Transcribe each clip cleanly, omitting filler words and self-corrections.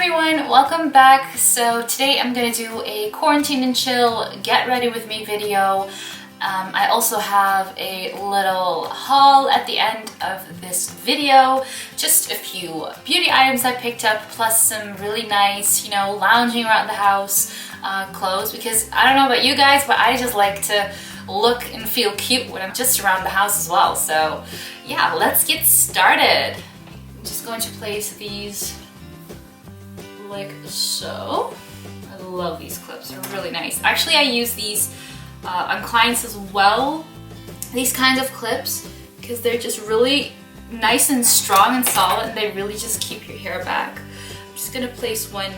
everyone, welcome back. So today I'm gonna do a quarantine and chill get ready with me video. I also have a little haul at the end of this video, just a few beauty items I picked up, plus some really nice, lounging around the house clothes, because I don't know about you guys, but I just like to look and feel cute when I'm just around the house as well. So yeah, let's get started. I'm just going to place these like so. I love these clips, they're really nice. Actually, I use these on clients as well, these kinds of clips, because they're just really nice and strong and solid, and they really just keep your hair back. I'm just gonna place one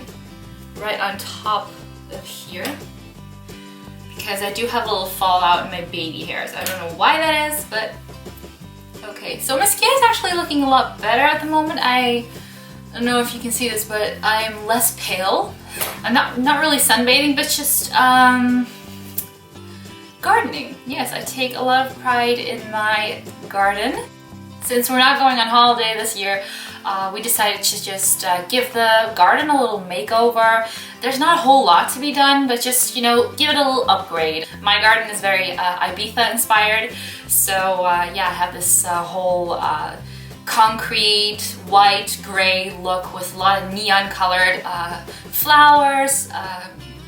right on top of here, because I do have a little fallout in my baby hairs. I don't know why that is, but okay. So my skin is actually looking a lot better at the moment. I don't know if you can see this, but I'm less pale. I'm not really sunbathing, but just gardening. Yes, I take a lot of pride in my garden. Since we're not going on holiday this year, we decided to just give the garden a little makeover. There's not a whole lot to be done, but just, give it a little upgrade. My garden is very Ibiza inspired, so yeah, I have this whole concrete, white, gray look with a lot of neon colored flowers,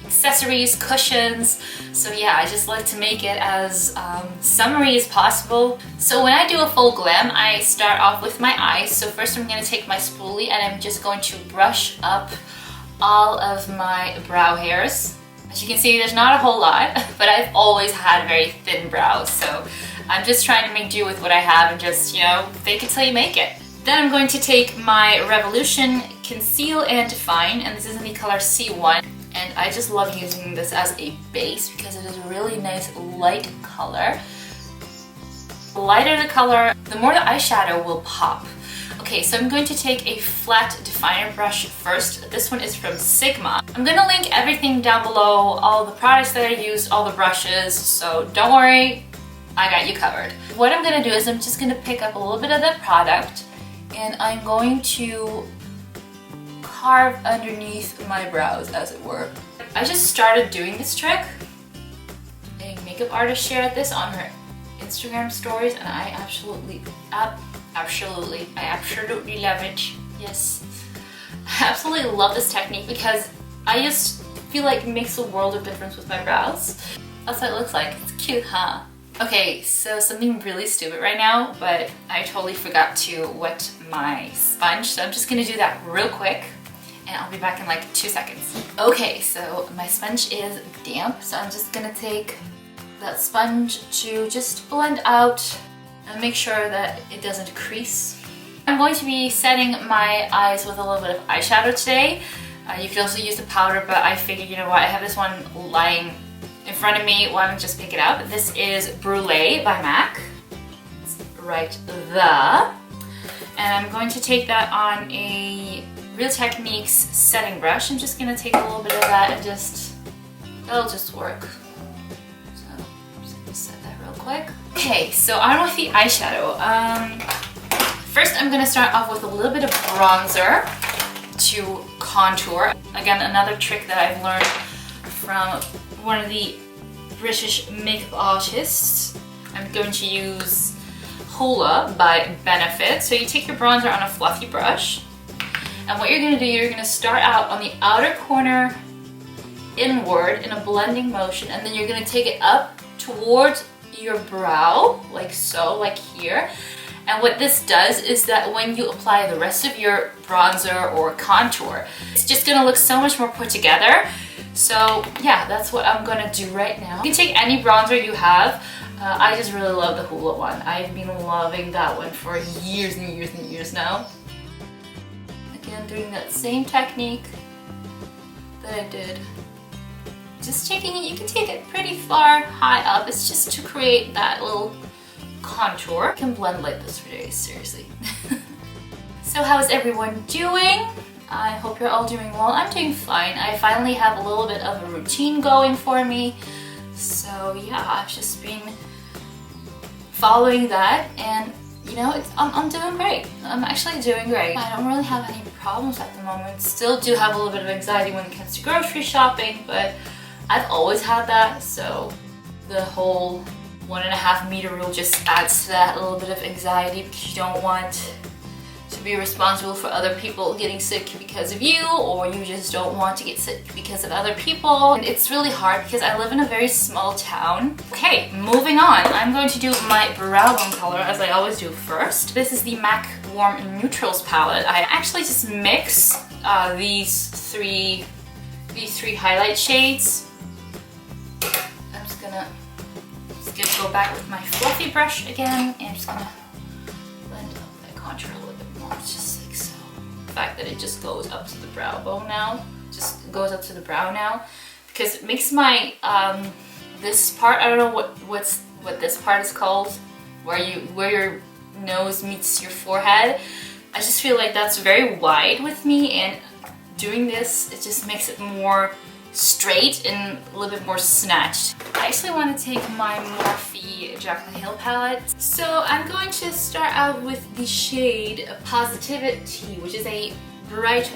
accessories, cushions. So yeah, I just like to make it as summery as possible. So when I do a full glam, I start off with my eyes. So first I'm going to take my spoolie and I'm just going to brush up all of my brow hairs. As you can see, there's not a whole lot, but I've always had very thin brows, so I'm just trying to make do with what I have and just, fake it till you make it. Then I'm going to take my Revolution Conceal and Define, and this is in the color C1. And I just love using this as a base because it is a really nice light color. The lighter the color, the more the eyeshadow will pop. Okay, so I'm going to take a flat definer brush first. This one is from Sigma. I'm gonna link everything down below, all the products that I used, all the brushes, so don't worry, I got you covered. What I'm gonna do is I'm just gonna pick up a little bit of that product and I'm going to carve underneath my brows, as it were. I just started doing this trick. A makeup artist shared this on her Instagram stories, and I absolutely love it. Yes, I absolutely love this technique because I just feel like it makes a world of difference with my brows. That's what it looks like. It's cute, huh? Okay, so something really stupid right now, but I totally forgot to wet my sponge, so I'm just gonna do that real quick. And I'll be back in like 2 seconds. Okay, so my sponge is damp, so I'm just gonna take that sponge to just blend out and make sure that it doesn't crease. I'm going to be setting my eyes with a little bit of eyeshadow today. You could also use the powder, but I figured, you know what, I have this one lying in front of me, why don't I just pick it up? This is Brulee by MAC. It's right there. And I'm going to take that on a Real Techniques setting brush. I'm just gonna take a little bit of that and that'll just work. So I'm just gonna set that real quick. Okay, so on with the eyeshadow. First I'm gonna start off with a little bit of bronzer to contour. Again, another trick that I've learned from one of the British makeup artists. I'm going to use Hoola by Benefit. So you take your bronzer on a fluffy brush, and what you're going to do, you're going to start out on the outer corner inward in a blending motion, and then you're going to take it up towards your brow, like so, like here. And what this does is that when you apply the rest of your bronzer or contour, it's just going to look so much more put together. So yeah, that's what I'm going to do right now. You can take any bronzer you have. I just really love the Hoola one. I've been loving that one for years and years and years now. Again, doing that same technique that I did. Just taking it, you can take it pretty far high up. It's just to create that little contour. I can blend like this for days, seriously. So how is everyone doing? I hope you're all doing well. I'm doing fine. I finally have a little bit of a routine going for me. So yeah, I've just been following that, and you know, I'm doing great. I'm actually doing great. I don't really have any problems at the moment. Still do have a little bit of anxiety when it comes to grocery shopping, but I've always had that, so the whole 1.5 meter rule just adds to that, a little bit of anxiety, because you don't want to be responsible for other people getting sick because of you, or you just don't want to get sick because of other people. And it's really hard because I live in a very small town. Okay, moving on. I'm going to do my brow bone color as I always do first. This is the MAC Warm Neutrals palette. I actually just mix these three highlight shades. I'm just gonna go back with my fluffy brush again, and I'm just gonna blend up that contour a little bit more. It's just like so. The fact that it just goes up to the brow bone now, just goes up to the brow now, because it makes my this part, I don't know what this part is called, where your nose meets your forehead. I just feel like that's very wide with me, and doing this, it just makes it more straight and a little bit more snatched. I actually want to take my Morphe Jaclyn Hill palette. So I'm going to start out with the shade Positivity, which is a bright,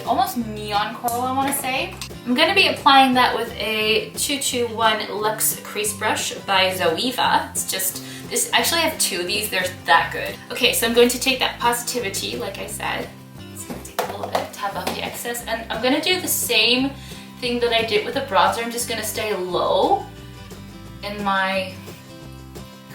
almost neon coral, I want to say. I'm going to be applying that with a 221 Luxe Crease Brush by Zoeva. It's just, actually I have two of these, they're that good. Okay, so I'm going to take that Positivity, like I said. Just going to take a little bit, tap off the excess, and I'm going to do the same thing that I did with the bronzer. I'm just going to stay low in my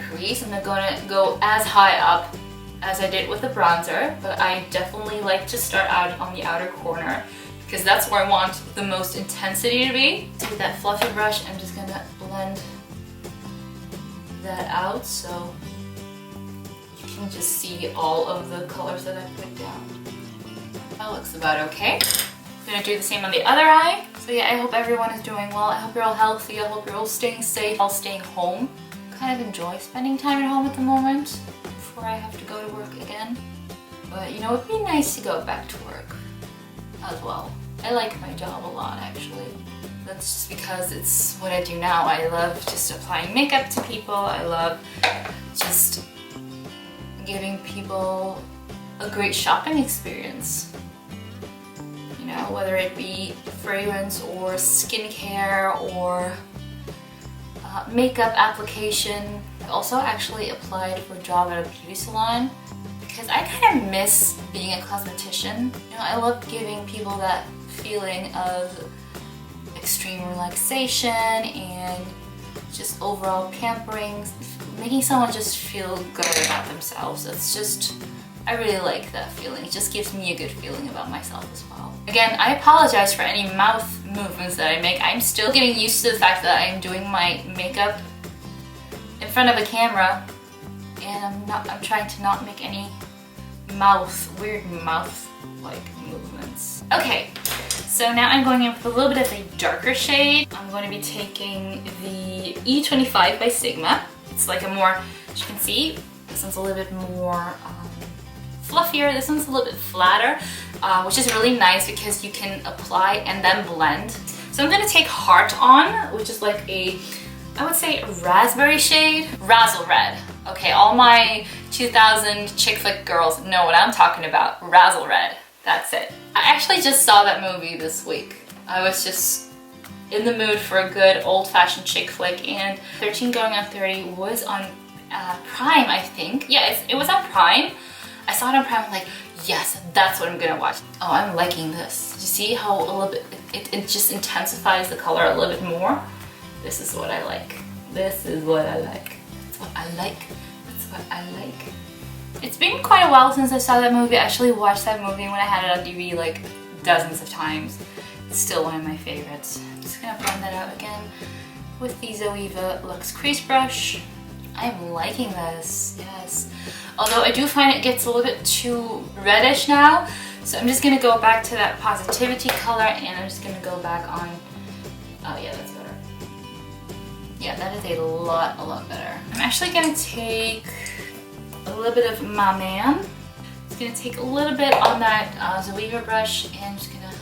crease. I'm going to go as high up as I did with the bronzer, but I definitely like to start out on the outer corner because that's where I want the most intensity to be. So with that fluffy brush, I'm just going to blend that out so you can just see all of the colors that I put down. That looks about okay. I'm gonna do the same on the other eye. So yeah, I hope everyone is doing well. I hope you're all healthy. I hope you're all staying safe, all staying home. Kind of enjoy spending time at home at the moment before I have to go to work again. But you know, it'd be nice to go back to work as well. I like my job a lot, actually. That's just because it's what I do now. I love just applying makeup to people. I love just giving people a great shopping experience. You know, whether it be fragrance or skincare or makeup application. I also actually applied for a job at a beauty salon because I kind of miss being a cosmetician. You know, I love giving people that feeling of extreme relaxation and just overall pampering, making someone just feel good about themselves. It's just, I really like that feeling. It just gives me a good feeling about myself as well. Again, I apologize for any mouth movements that I make. I'm still getting used to the fact that I'm doing my makeup in front of a camera, and I'm trying to not make any weird mouth-like movements. Okay, so now I'm going in with a little bit of a darker shade. I'm going to be taking the E25 by Sigma. It's like a more, as you can see, this one's a little bit more fluffier. This one's a little bit flatter, which is really nice because you can apply and then blend. So I'm going to take Heart On, which is like a, I would say, a raspberry shade. Razzle Red. Okay, all my 2000 chick flick girls know what I'm talking about. Razzle Red. That's it. I actually just saw that movie this week. I was just in the mood for a good old-fashioned chick flick, and 13 Going on 30 was on Prime, I think. Yeah, it was on Prime. I saw it on Prime, I'm like, yes, that's what I'm gonna watch. Oh, I'm liking this. Do you see how a little bit, it just intensifies the color a little bit more? This is what I like. This is what I like. That's what I like. That's what I like. It's been quite a while since I saw that movie. I actually watched that movie when I had it on DVD like dozens of times. It's still one of my favorites. I'm just gonna blend that out again with the Zoeva Luxe Crease Brush. I'm liking this, yes. Although I do find it gets a little bit too reddish now, so I'm just gonna go back to that Positivity color, and I'm just gonna go back on, oh yeah, that's better. Yeah, that is a lot better. I'm actually gonna take a little bit of My Man. Just gonna take a little bit on that Zoeva brush, and I'm just gonna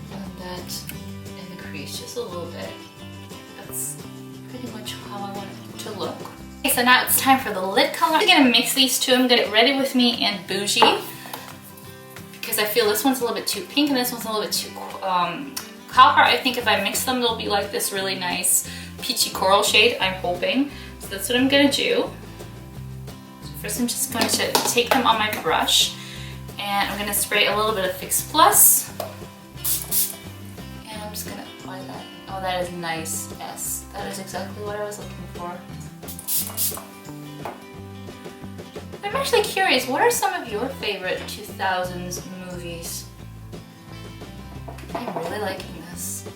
blend that in the crease just a little bit. That's pretty much how I want it to look. Okay, so now it's time for the lid color. I'm gonna mix these two. I'm gonna get Ready With Me and Bougie, because I feel this one's a little bit too pink and this one's a little bit too copper. I think if I mix them, they'll be like this really nice peachy coral shade, I'm hoping. So that's what I'm gonna do. So first I'm just going to take them on my brush and I'm gonna spray a little bit of Fix Plus. And I'm just gonna apply that. Oh, that is nice. Yes, that is exactly what I was looking for. I'm actually curious, what are some of your favorite 2000s movies? I'm really liking this.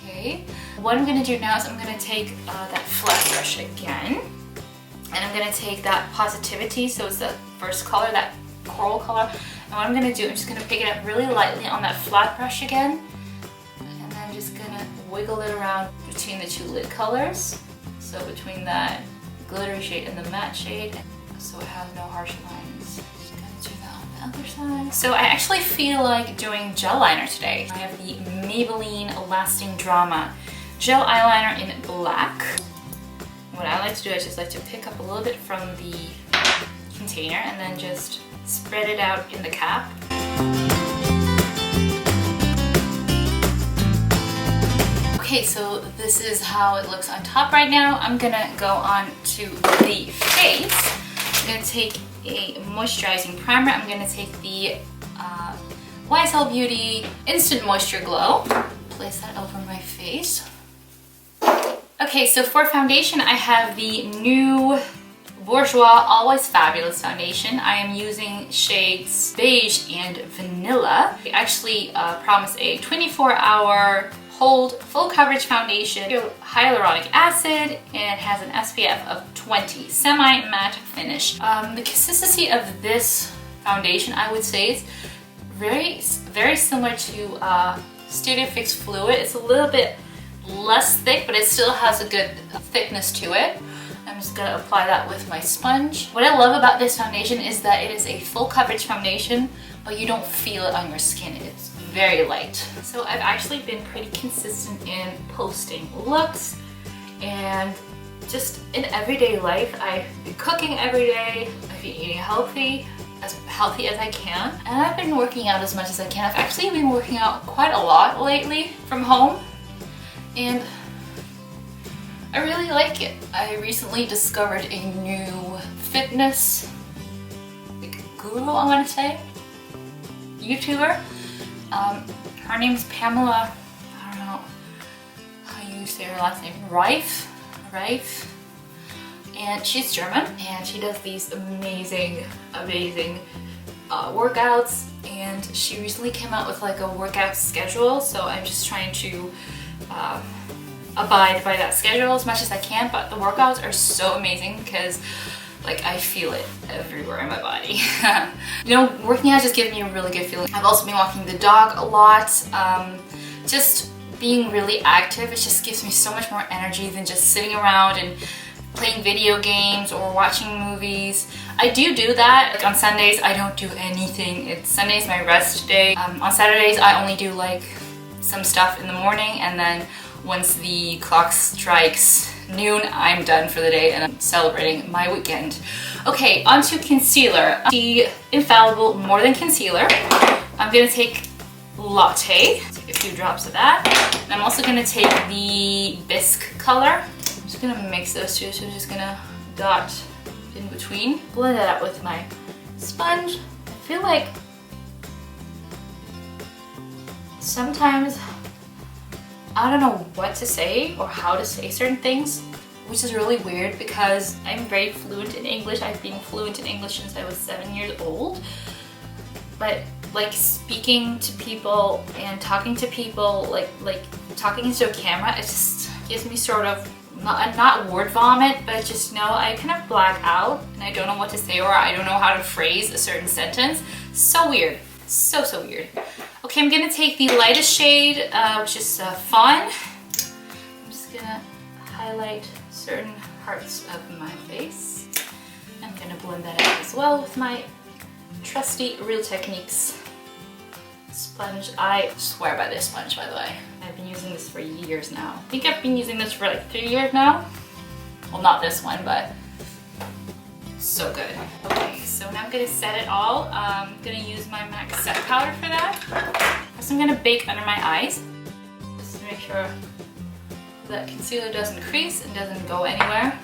Okay, what I'm gonna do now is I'm gonna take that flat brush again, and I'm gonna take that Positivity, so it's the first color, that coral color, and what I'm gonna do, I'm just gonna pick it up really lightly on that flat brush again, and then just gonna wiggle it around between the two lid colors, so between that glittery shade and the matte shade, so it has no harsh lines. Just gonna do that on the other side. So I actually feel like doing gel liner today. I have the Maybelline Lasting Drama gel eyeliner in black. What I like to do is just like to pick up a little bit from the container and then just spread it out in the cap. Okay, so this is how it looks on top right now. I'm gonna go on to the face. I'm gonna take a moisturizing primer. I'm gonna take the YSL Beauty Instant Moisture Glow. Place that over my face. Okay, so for foundation, I have the new Bourjois Always Fabulous foundation. I am using shades Beige and Vanilla. I actually promise a 24-hour hold full coverage foundation, hyaluronic acid, and has an SPF of 20, semi-matte finish. The consistency of this foundation, I would say, is very similar to Studio Fix Fluid. It's a little bit less thick, but it still has a good thickness to it. I'm just gonna apply that with my sponge. What I love about this foundation is that it is a full coverage foundation, but you don't feel it on your skin. It's very light. So I've actually been pretty consistent in posting looks, and just in everyday life, I've been cooking every day, I've been eating healthy as I can, and I've been working out as much as I can. I've actually been working out quite a lot lately from home, and I really like it. I recently discovered a new fitness guru, I want to say, YouTuber. Her name's Pamela, I don't know how you say her last name, Reif, and she's German, and she does these amazing workouts, and she recently came out with like a workout schedule, so I'm just trying to abide by that schedule as much as I can, but the workouts are so amazing because like I feel it everywhere in my body. You know, working out just gives me a really good feeling. I've also been walking the dog a lot. Just being really active, it just gives me so much more energy than just sitting around and playing video games or watching movies. I do that. Like on Sundays, I don't do anything. Sunday's my rest day. On Saturdays, I only do like some stuff in the morning, and then once the clock strikes noon, I'm done for the day and I'm celebrating my weekend. Okay, onto concealer. The infallible More Than Concealer. I'm gonna take Latte, take a few drops of that. And I'm also gonna take the Bisque color. I'm just gonna mix those two, so I'm just gonna dot in between. Blend that out with my sponge. I feel like sometimes I don't know what to say or how to say certain things, which is really weird because I'm very fluent in English. I've been fluent in English since I was 7 years old. But like speaking to people and talking to people, like talking into a camera, it just gives me sort of, not word vomit, but just I kind of black out and I don't know what to say, or I don't know how to phrase a certain sentence. So weird. So weird. Okay, I'm gonna take the lightest shade, which is Fawn. I'm just gonna highlight certain parts of my face. I'm gonna blend that out as well with my trusty Real Techniques sponge. I swear by this sponge, by the way. I've been using this for years now. I think I've been using this for like 3 years now. Well, not this one, but so good. Okay, so now I'm gonna set it all. I'm gonna use my MAC set powder for that. First I'm gonna bake under my eyes, just to make sure that concealer doesn't crease and doesn't go anywhere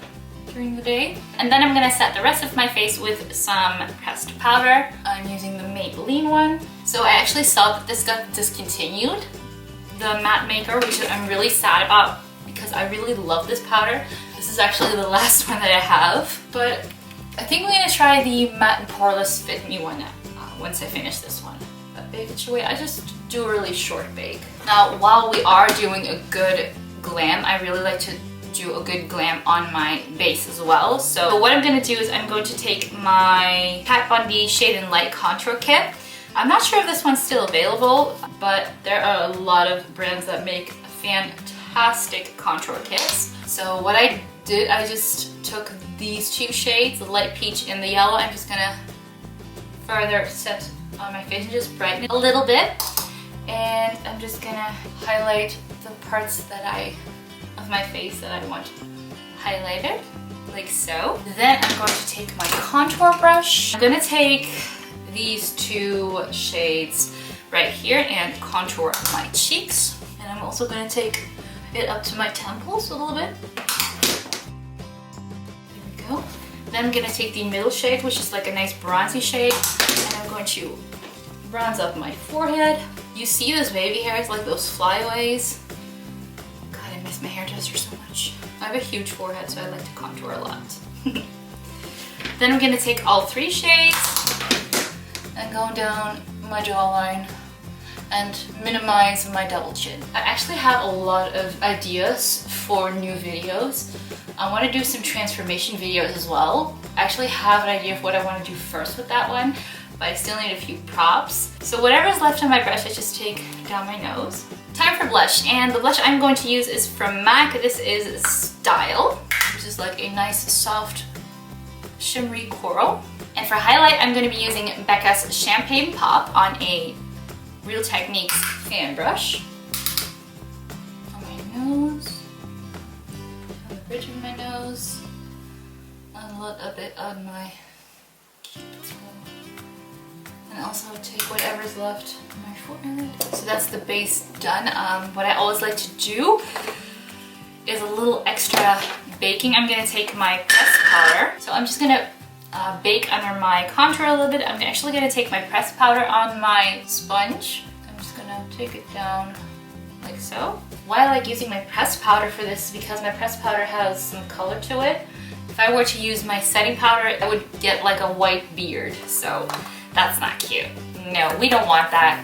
during the day. And then I'm gonna set the rest of my face with some pressed powder. I'm using the Maybelline one. So I actually saw that this got discontinued, the matte maker, which I'm really sad about because I really love this powder. This is actually the last one that I have, but I think I'm gonna try the Matte and Poreless Fit Me one once I finish this one. But bake it your way, I just do a really short bake. Now, while we are doing a good glam, I really like to do a good glam on my base as well. So what I'm gonna do is I'm going to take my Kat Von D Shade and Light Contour Kit. I'm not sure if this one's still available, but there are a lot of brands that make fantastic contour kits. So what I did, I just took these two shades, the light peach and the yellow. I'm just gonna further set on my face and just brighten it a little bit. And I'm just gonna highlight the parts that of my face that I want highlighted, like so. Then I'm going to take my contour brush. I'm gonna take these two shades right here and contour my cheeks. And I'm also gonna take it up to my temples a little bit. Go. Then I'm gonna take the middle shade, which is like a nice bronzy shade, and I'm going to bronze up my forehead. You see those baby hairs, like those flyaways? God, I miss my hairdresser so much. I have a huge forehead, so I like to contour a lot. Then I'm gonna take all three shades and go down my jawline and minimize my double chin. I actually have a lot of ideas for new videos. I want to do some transformation videos as well. I actually have an idea of what I want to do first with that one, but I still need a few props. So whatever's left on my brush, I just take down my nose. Time for blush, and the blush I'm going to use is from MAC. This is Style, which is like a nice soft shimmery coral. And for highlight, I'm going to be using Becca's Champagne Pop on a Real Techniques fan brush. On my nose, on the bridge of my nose, a little bit on my cupid's bow, and also take whatever's left on my forehead. So that's the base done. What I always like to do is a little extra baking. I'm going to take my pressed powder. So I'm just going to bake under my contour a little bit. I'm actually going to take my pressed powder on my sponge. I'm just going to take it down like so. Why I like using my pressed powder for this is because my pressed powder has some color to it. If I were to use my setting powder, I would get like a white beard, so that's not cute. No, we don't want that.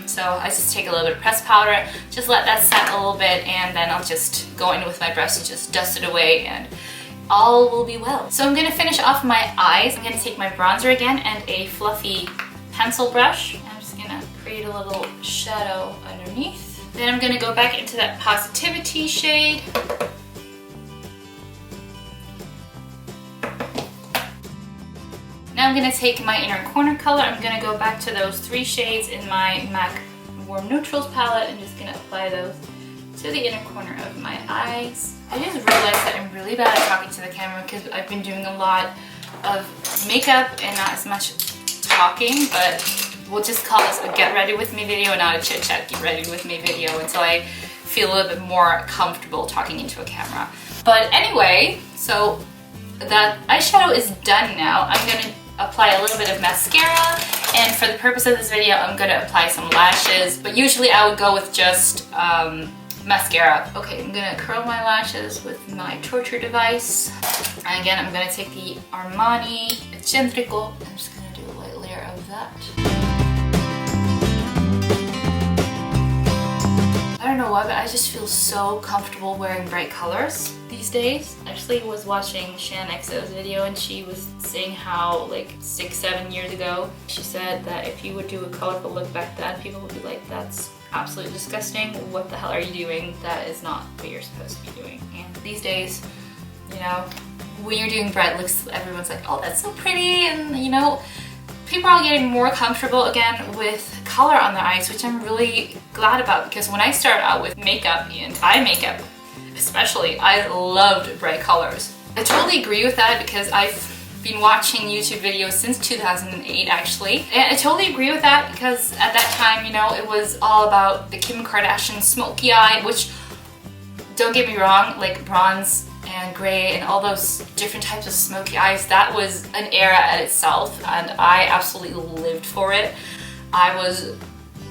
So I just take a little bit of pressed powder, just let that set a little bit, and then I'll just go in with my brush and just dust it away, and all will be well. So I'm gonna finish off my eyes. I'm gonna take my bronzer again and a fluffy pencil brush. I'm just gonna create a little shadow underneath. Then I'm gonna go back into that Positivity shade. Now I'm gonna take my inner corner color. I'm gonna go back to those three shades in my MAC Warm Neutrals palette and just gonna apply those to the inner corner of my eyes. I just realized that I'm really bad at talking to the camera because I've been doing a lot of makeup and not as much talking, but we'll just call this a get ready with me video, not a chit chat get ready with me video, until I feel a little bit more comfortable talking into a camera. But anyway, so that eyeshadow is done now. I'm gonna apply a little bit of mascara, and for the purpose of this video, I'm gonna apply some lashes, but usually I would go with just mascara. Okay, I'm gonna curl my lashes with my torture device. And again, I'm gonna take the Armani eccentrico. I'm just gonna do a light layer of that. I don't know why, but I just feel so comfortable wearing bright colors these days. I actually was watching Shan XO's video, and she was saying how like 6-7 years ago, she said that if you would do a colorful look back then, people would be like, that's absolutely disgusting. What the hell are you doing? That is not what you're supposed to be doing. And these days, you know, when you're doing bright looks, everyone's like, oh, that's so pretty. And you know, people are getting more comfortable again with color on their eyes, which I'm really glad about, because when I started out with makeup and eye makeup, especially, I loved bright colors. I totally agree with that because I've been watching YouTube videos since 2008 actually, and I totally agree with that because at that time, you know, it was all about the Kim Kardashian smoky eye, which, don't get me wrong, like bronze and gray and all those different types of smoky eyes, that was an era at itself and I absolutely lived for it.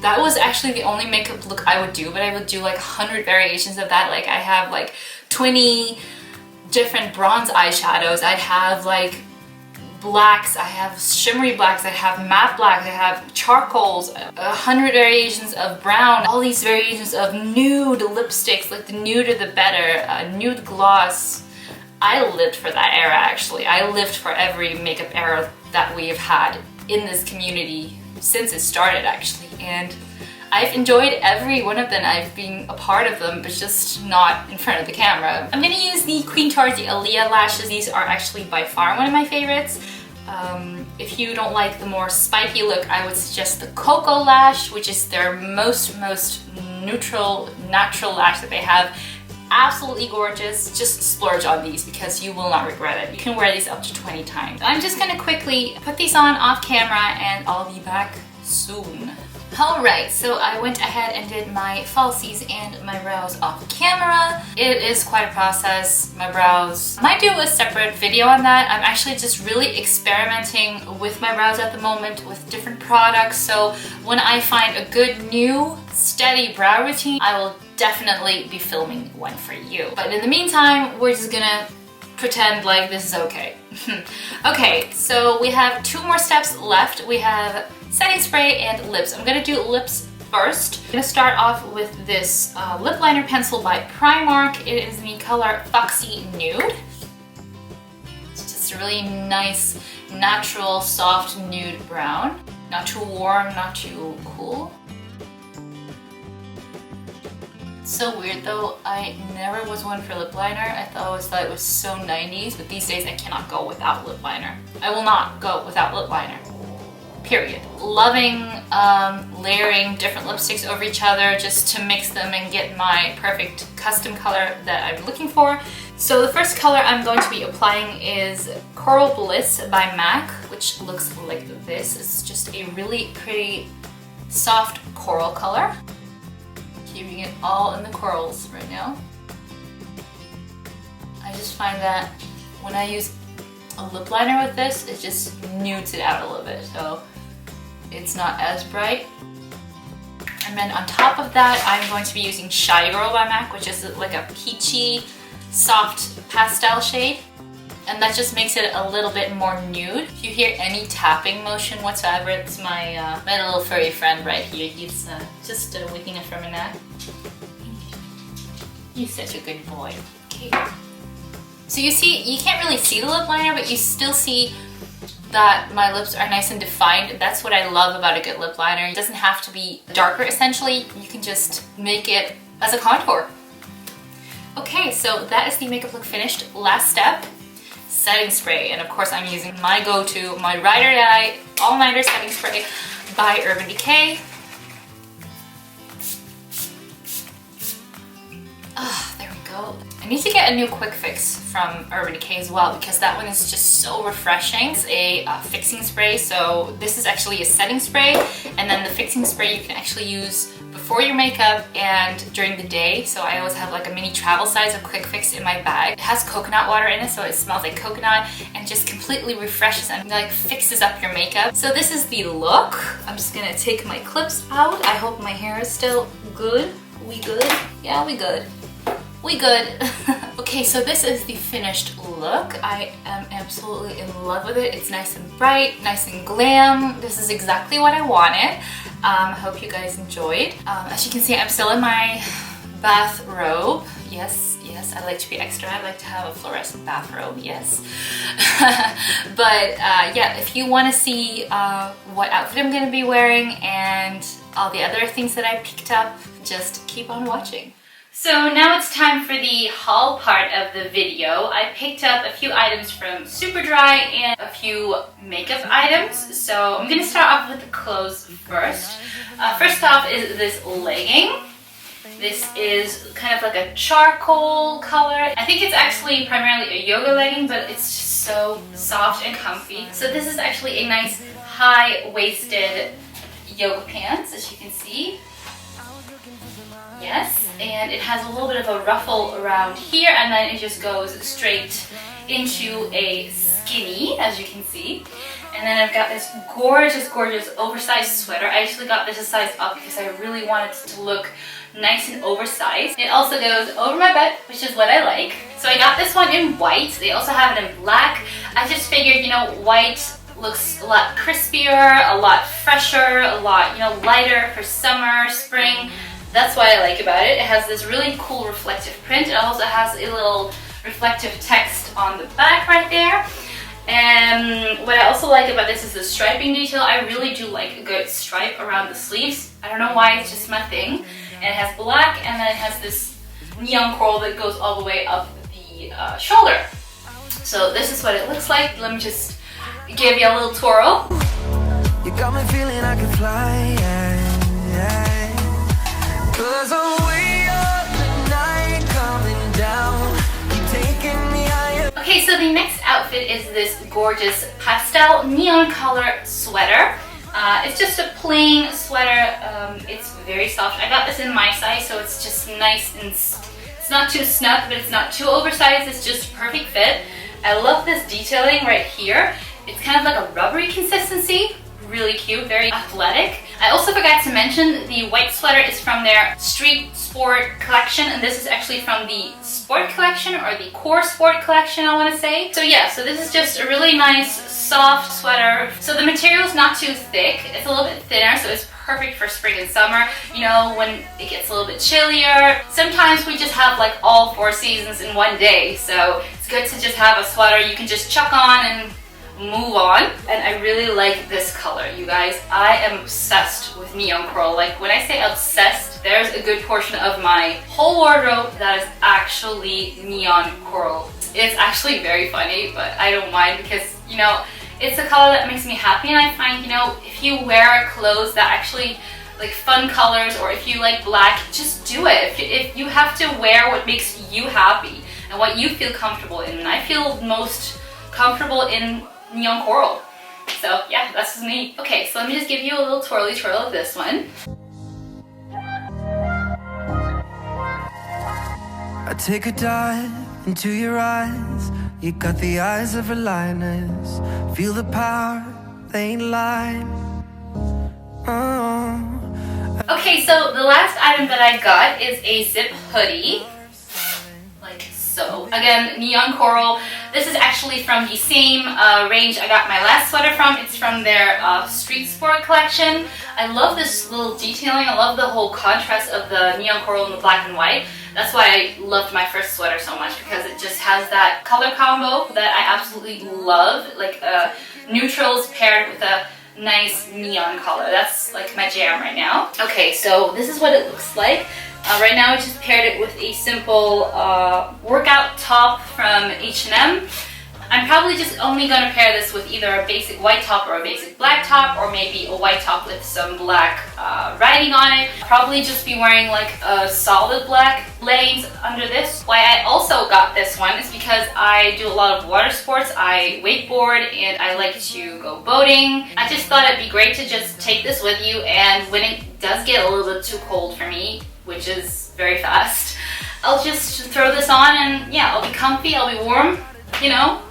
That was actually the only makeup look I would do, but I would do like 100 variations of that. Like I have like 20 different bronze eyeshadows, I have like blacks, I have shimmery blacks, I have matte blacks, I have charcoals, 100 variations of brown, all these variations of nude lipsticks, like the nuder the better, nude gloss. I lived for that era actually. I lived for every makeup era that we have had in this community since it started actually, and I've enjoyed every one of them. I've been a part of them, but just not in front of the camera. I'm gonna use the Queen Charles, the Aaliyah lashes. These are actually by far one of my favorites. If you don't like the more spiky look, I would suggest the Cocoa Lash, which is their most neutral, natural lash that they have. Absolutely gorgeous. Just splurge on these because you will not regret it. You can wear these up to 20 times. I'm just gonna quickly put these on off camera and I'll be back soon. Alright, so I went ahead and did my falsies and my brows off camera. It is quite a process, my brows. I might do a separate video on that. I'm actually just really experimenting with my brows at the moment with different products. So when I find a good new steady brow routine, I will definitely be filming one for you. But in the meantime, we're just gonna pretend like this is okay. Okay, so we have 2 more steps left. We have setting spray and lips. I'm gonna do lips first. I'm gonna start off with this lip liner pencil by Primark. It is in the color Foxy Nude. It's just a really nice, natural, soft nude brown. Not too warm, not too cool. It's so weird though, I never was one for lip liner. I always thought it was so 90s, but these days I cannot go without lip liner. I will not go without lip liner. Period. Loving layering different lipsticks over each other just to mix them and get my perfect custom color that I'm looking for. So the first color I'm going to be applying is Coral Bliss by MAC, which looks like this. It's just a really pretty soft coral color. Keeping it all in the corals right now. I just find that when I use a lip liner with this, it just nudes it out a little bit, so it's not as bright. And then on top of that, I'm going to be using Shy Girl by MAC, which is like a peachy, soft pastel shade. And that just makes it a little bit more nude. If you hear any tapping motion whatsoever, it's my little furry friend right here. He's just waking up from a nap. He's such a good boy. Okay. So you see, you can't really see the lip liner, but you still see that my lips are nice and defined. That's what I love about a good lip liner. It doesn't have to be darker, essentially. You can just make it as a contour. Okay, so that is the makeup look finished. Last step, setting spray. And of course I'm using my go-to, my Ride or Die All-Nighter Setting Spray by Urban Decay. There we go. I need to get a new quick fix from Urban Decay as well because that one is just so refreshing. It's a fixing spray, so this is actually a setting spray, and then the fixing spray you can actually use before your makeup and during the day. So I always have like a mini travel size of quick fix in my bag. It has coconut water in it, so it smells like coconut and just completely refreshes and like fixes up your makeup. So this is the look. I'm just gonna take my clips out. I hope my hair is still good. We good? Yeah, we good. We good. Okay, so this is the finished look. I am absolutely in love with it. It's nice and bright, nice and glam. This is exactly what I wanted. I hope you guys enjoyed. As you can see, I'm still in my bathrobe. Yes, I like to be extra. I like to have a fluorescent bathrobe, yes. But yeah, if you want to see what outfit I'm going to be wearing and all the other things that I picked up, just keep on watching. So now it's time for the haul part of the video. I picked up a few items from Superdry and a few makeup items. So I'm going to start off with the clothes first. First off is this legging. This is kind of like a charcoal color. I think it's actually primarily a yoga legging, but it's just so soft and comfy. So this is actually a nice high-waisted yoga pants, as you can see. Yes, and it has a little bit of a ruffle around here, and then it just goes straight into a skinny, as you can see. And then I've got this gorgeous, gorgeous oversized sweater. I actually got this a size up because I really wanted it to look nice and oversized. It also goes over my butt, which is what I like. So I got this one in white. They also have it in black. I just figured, you know, white looks a lot crispier, a lot fresher, a lot, you know, lighter for summer, spring. That's what I like about it. It has this really cool reflective print. It also has a little reflective text on the back right there. And what I also like about this is the striping detail. I really do like a good stripe around the sleeves. I don't know why, it's just my thing. And it has black, and then it has this neon coral that goes all the way up the shoulder. So this is what it looks like. Let me just give you a little twirl. You got me feeling I can fly, yeah. 'Cause I'm way up the night coming down. You're taking me higher. Okay, so the next outfit is this gorgeous pastel neon color sweater. It's just a plain sweater. It's very soft. I got this in my size, so it's just nice and it's not too snug, but it's not too oversized. It's just perfect fit. I love this detailing right here. It's kind of like a rubbery consistency. Really cute, very athletic. I also forgot to mention the white sweater is from their Street Sport collection, and this is actually from the Sport collection, or the Core Sport collection, I want to say. So yeah, so this is just a really nice soft sweater. So the material is not too thick. It's a little bit thinner, so it's perfect for spring and summer. You know, when it gets a little bit chillier. Sometimes we just have like all 4 seasons in one day, so it's good to just have a sweater you can just chuck on and move on. And I really like this color, you guys. I am obsessed with neon coral. Like, when I say obsessed, there's a good portion of my whole wardrobe that is actually neon coral. It's actually very funny, but I don't mind because, you know, it's a color that makes me happy, and I find, you know, if you wear clothes that actually like fun colors, or if you like black, just do it. If you have to wear what makes you happy and what you feel comfortable in, and I feel most comfortable in neon coral. So yeah, that's just me. Okay, so let me just give you a little twirly twirl of this one. I take a dive into your eyes. You got the eyes of a lioness. Feel the power, they ain't lying. Oh. Okay, so the last item that I got is a zip hoodie. Like so. Again, neon coral. This is actually from the same range I got my last sweater from. It's from their Street Sport collection. I love this little detailing. I love the whole contrast of the neon coral and the black and white. That's why I loved my first sweater so much, because it just has that color combo that I absolutely love. Like neutrals paired with a nice neon color. That's like my jam right now. Okay, so this is what it looks like. Right now I just paired it with a simple workout top from H&M. I'm probably just only going to pair this with either a basic white top or a basic black top, or maybe a white top with some black writing on it. Probably just be wearing like a solid black leggings under this. Why I also got this one is because I do a lot of water sports. I wakeboard and I like to go boating. I just thought it'd be great to just take this with you, and when it does get a little bit too cold for me, which is very fast, I'll just throw this on and yeah, I'll be comfy, I'll be warm, you know,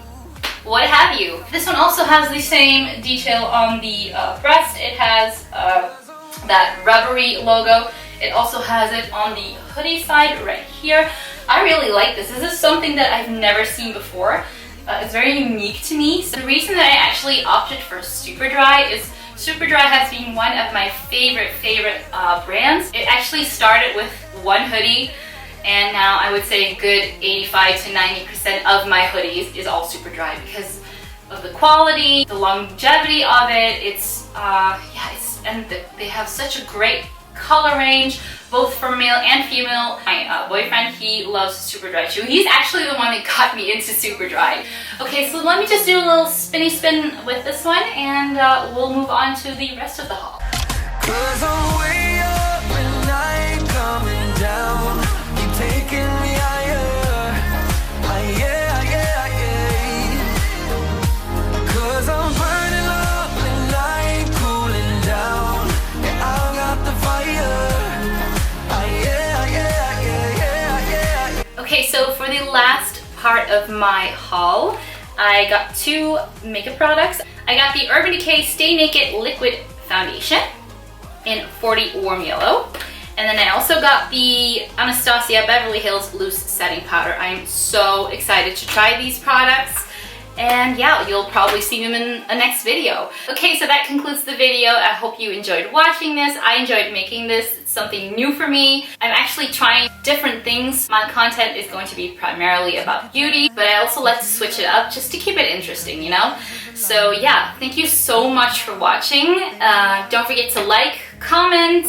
what have you. This one also has the same detail on the breast. It has that rubbery logo. It also has it on the hoodie side right here. I really like this. This is something that I've never seen before. It's very unique to me. So the reason that I actually opted for Superdry is Superdry has been one of my favorite brands. It actually started with one hoodie, and now I would say a good 85 to 90% of my hoodies is all Superdry because of the quality, the longevity of it. And they have such a great color range, both for male and female. My boyfriend, he loves Superdry too. He's actually the one that got me into Superdry. Okay, so let me just do a little spinny spin with this one, and we'll move on to the rest of the haul. 'Cause I'm way up and I ain't coming down. last part of my haul, I got 2 makeup products. I got the Urban Decay Stay Naked Liquid Foundation in 40 Warm Yellow. And then I also got the Anastasia Beverly Hills Loose Setting Powder. I'm so excited to try these products. And yeah, you'll probably see them in a next video. Okay, so that concludes the video. I hope you enjoyed watching this. I enjoyed making this. It's something new for me. I'm actually trying different things. My content is going to be primarily about beauty, but I also like to switch it up just to keep it interesting, you know? So yeah, thank you so much for watching. Don't forget to like, comment,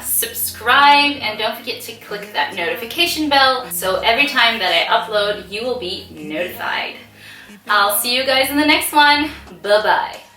subscribe, and don't forget to click that notification bell so every time that I upload, you will be notified. I'll see you guys in the next one. Bye-bye.